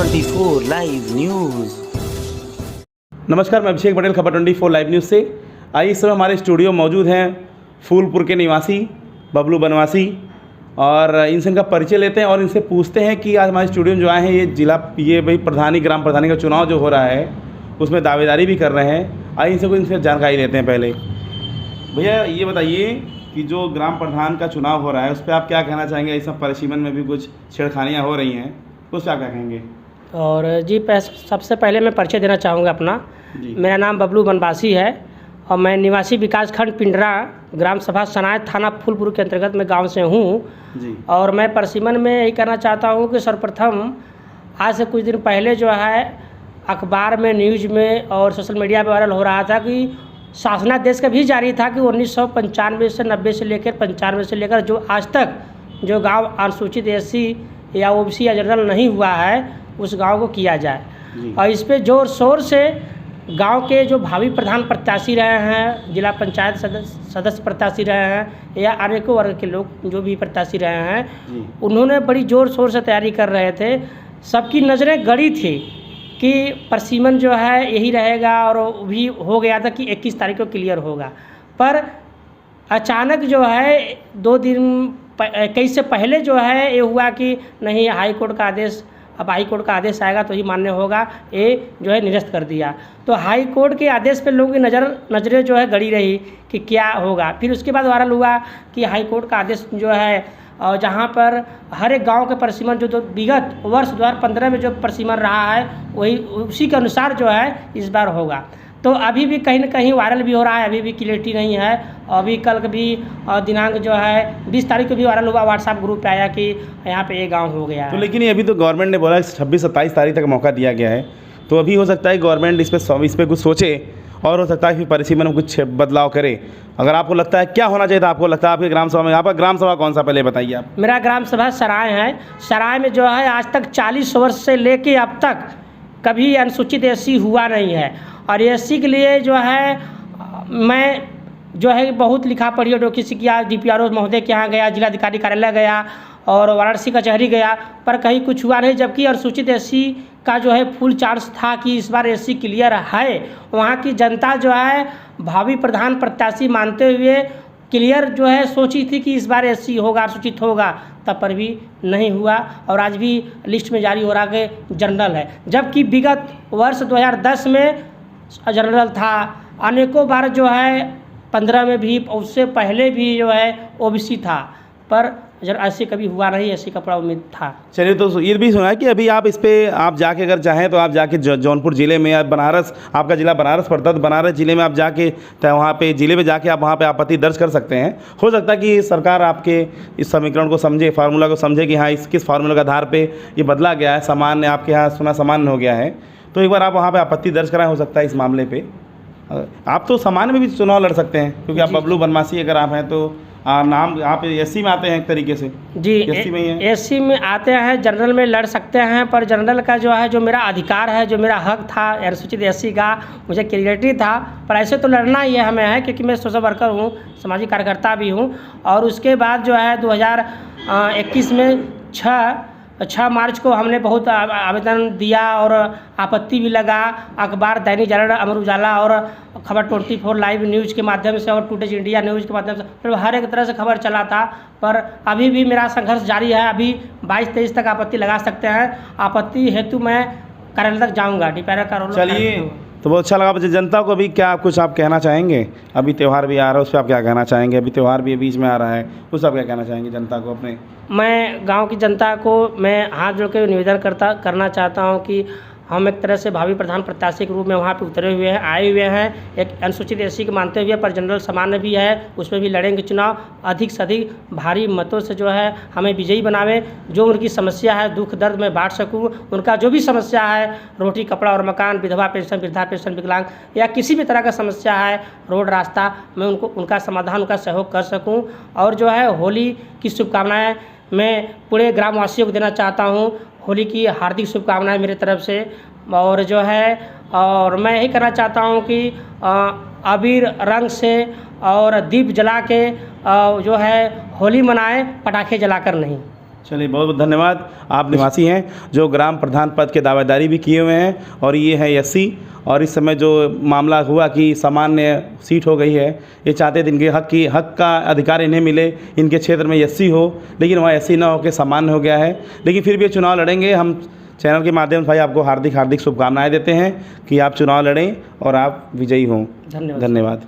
24 live news. नमस्कार, मैं अभिषेक पटेल, खबर 24 लाइव न्यूज़ से। आइए, इस समय हमारे स्टूडियो मौजूद हैं फूलपुर के निवासी बबलू बनवासी, और इनसे इनका परिचय लेते हैं और इनसे पूछते हैं कि आज हमारे स्टूडियो में जो आए हैं ये भाई प्रधानी, ग्राम प्रधानी का चुनाव जो हो रहा है उसमें दावेदारी भी कर रहे हैं। आइए इनसे जानकारी लेते हैं। पहले भैया ये बताइए कि जो ग्राम प्रधान का चुनाव हो रहा है उस पर आप क्या कहना चाहेंगे? इस सब परिसीमन में भी कुछ छेड़खानियाँ हो रही हैं, उस पर आप क्या कहेंगे? और जी सबसे पहले मैं परिचय देना चाहूँगा अपना। मेरा नाम बबलू बनवासी है और मैं निवासी विकास खंड पिंडरा, ग्राम सभा सनाय, थाना फूलपुर के अंतर्गत मैं गांव से हूँ। और मैं परिसीमन में यही कहना चाहता हूँ कि सर्वप्रथम आज से कुछ दिन पहले जो है अखबार में, न्यूज़ में और सोशल मीडिया पर वायरल हो रहा था कि शासनादेश का भी जारी था कि 1995 से 90 से लेकर 95 से लेकर जो आज तक जो गांव अनुसूचित एससी या ओबीसी या जनरल नहीं हुआ है उस गांव को किया जाए। और इस पे जोर शोर से गांव के जो भावी प्रधान प्रत्याशी रहे हैं, जिला पंचायत सदस्य प्रत्याशी रहे हैं या अनेकों वर्ग के लोग जो भी प्रत्याशी रहे हैं, उन्होंने बड़ी ज़ोर शोर से तैयारी कर रहे थे। सबकी नज़रें गड़ी थी कि परिसीमन जो है यही रहेगा, और भी हो गया था कि 21 तारीख को क्लियर होगा। पर अचानक जो है 2 दिन कई से पहले जो है ये हुआ कि नहीं, हाई कोर्ट का आदेश, अब हाई कोर्ट का आदेश आएगा तो ही मान्य होगा, ये जो है निरस्त कर दिया। तो हाई कोर्ट के आदेश पे लोगों की नज़रें जो है गड़ी रही कि क्या होगा। फिर उसके बाद वायरल हुआ कि हाई कोर्ट का आदेश जो है, और जहाँ पर हर एक गांव के परिसीमन जो विगत वर्ष 2015 में जो परिसीमन रहा है वही उसी के अनुसार जो है इस बार होगा। तो अभी भी कहीं ना कहीं वायरल भी हो रहा है, अभी भी क्लियरिटी नहीं है। अभी कल भी दिनांक जो है 20 तारीख को भी वायरल हुआ, व्हाट्सएप ग्रुप पे आया कि यहाँ पे ये गांव हो गया। तो लेकिन अभी तो गवर्नमेंट ने बोला 26-27 तारीख तक मौका दिया गया है, तो अभी हो सकता है गवर्नमेंट इस पर कुछ सोचे और हो सकता है कि परिसीमन में कुछ बदलाव करे। अगर आपको लगता है क्या होना चाहिए था, आपको लगता है आपके ग्राम सभा में, आपका ग्राम सभा कौन सा पहले बताइए आप? मेरा ग्राम सभा सराय है। सराय में जो है आज तक 40 वर्ष से लेके अब तक कभी अनुसूचित एससी हुआ नहीं है। और एससी के लिए जो है मैं जो है बहुत लिखा पढ़ी, एडवोकेसी किया, DPRO महोदय के यहाँ गया, जिलाधिकारी कार्यालय गया और वाराणसी कचहरी गया, पर कहीं कुछ हुआ नहीं। जबकि अनुसूचित एससी का जो है फुल चांस था कि इस बार एससी क्लियर है। वहाँ की जनता जो है भावी प्रधान प्रत्याशी मानते हुए क्लियर जो है सोची थी कि इस बार एससी होगा, अनुसूचित होगा, तब पर भी नहीं हुआ। और आज भी लिस्ट में जारी हो रहा है कि जनरल है, जबकि विगत वर्ष 2010 में जनरल था। अनेकों बार जो है 15 में भी, उससे पहले भी जो है ओबीसी था, पर ऐसे कभी हुआ नहीं, ऐसी कपड़ा उम्मीद था। चलिए, तो ये भी सुना है कि अभी आप इस पर आप जाके अगर चाहें तो आप जाके जौनपुर ज़िले में या बनारस, आपका ज़िला बनारस पड़ता है, तो बनारस ज़िले में आप जाके वहाँ पे ज़िले में जाके आप वहाँ पे आपत्ति दर्ज कर सकते हैं। हो सकता है कि सरकार आपके इस समीकरण को समझे, फार्मूला को समझे कि हाँ, इस किस फार्मूला के आधार पर ये बदला गया है, सामान्य आपके यहाँ सुना सामान्य हो गया है, तो एक बार आप वहाँ पर आपत्ति दर्ज कराएँ। हो सकता है इस मामले पर आप तो सामान्य में भी चुनाव लड़ सकते हैं, क्योंकि आप बबलू बनवासी अगर आप हैं तो नाम आप एससी में आते हैं एक तरीके से। जी, एससी में ही है। एससी में आते हैं, जनरल में लड़ सकते हैं, पर जनरल का जो है, जो मेरा अधिकार है, जो मेरा हक था अनुसूचित एससी का, मुझे क्लियरिटी था। पर ऐसे तो लड़ना ही हमें है, क्योंकि मैं सोशल वर्कर हूँ, सामाजिक कार्यकर्ता भी हूँ। और उसके बाद जो है 2021 में 6 मार्च को हमने बहुत आवेदन दिया और आपत्ति भी लगा। अखबार दैनिक जागरण, अमर उजाला और खबर 24 लाइव न्यूज़ के माध्यम से और टुडे इंडिया न्यूज़ के माध्यम से फिर हर एक तरह से खबर चला था। पर अभी भी मेरा संघर्ष जारी है। अभी 22-23 तक आपत्ति लगा सकते हैं। आपत्ति हेतु मैं कार्यालय तक जाऊँगा, DPRO का रोल। चलिए, तो बहुत अच्छा लगा। जनता को अभी क्या कुछ आप कहना चाहेंगे? अभी त्यौहार भी आ रहा है, उस पर आप क्या कहना चाहेंगे? अभी त्यौहार भी बीच में आ रहा है, उस पर आप क्या कहना चाहेंगे जनता को अपने? मैं गांव की जनता को मैं हाथ जोड़ के निवेदन करना चाहता हूं कि हम एक तरह से भावी प्रधान प्रत्याशी के रूप में वहाँ पे उतरे हुए हैं, आए हुए हैं, एक अनुसूचित एससी के मानते हुए, पर जनरल सामान्य भी है, उसमें भी लड़ेंगे चुनाव। अधिक से अधिक भारी मतों से जो है हमें विजयी बनावे। जो उनकी समस्या है, दुख दर्द में बांट सकूँ, उनका जो भी समस्या है, रोटी कपड़ा और मकान, विधवा पेंशन, वृद्धा पेंशन, विकलांग या किसी भी तरह का समस्या है, रोड रास्ता, मैं उनका समाधान, उनका सहयोग कर सकूँ। और जो है होली की शुभकामनाएँ मैं पूरे ग्रामवासियों को देना चाहता हूँ। होली की हार्दिक शुभकामनाएं मेरी तरफ से। और जो है और मैं यही करना चाहता हूँ कि अबीर रंग से और दीप जला के जो है होली मनाएं, पटाखे जलाकर नहीं। चलिए बहुत बहुत धन्यवाद। आप निवासी हैं जो ग्राम प्रधान पद के दावेदारी भी किए हुए हैं और ये है एससी, और इस समय जो मामला हुआ कि सामान्य सीट हो गई है, ये चाहते थे इनके हक का अधिकार इन्हें मिले, इनके क्षेत्र में एससी हो, लेकिन वहाँ एससी ना होकर सामान्य हो गया है। लेकिन फिर भी ये चुनाव लड़ेंगे। हम चैनल के माध्यम से भाई आपको हार्दिक शुभकामनाएं देते हैं कि आप चुनाव लड़ें और आप विजयी हों। धन्यवाद। धन्यवाद।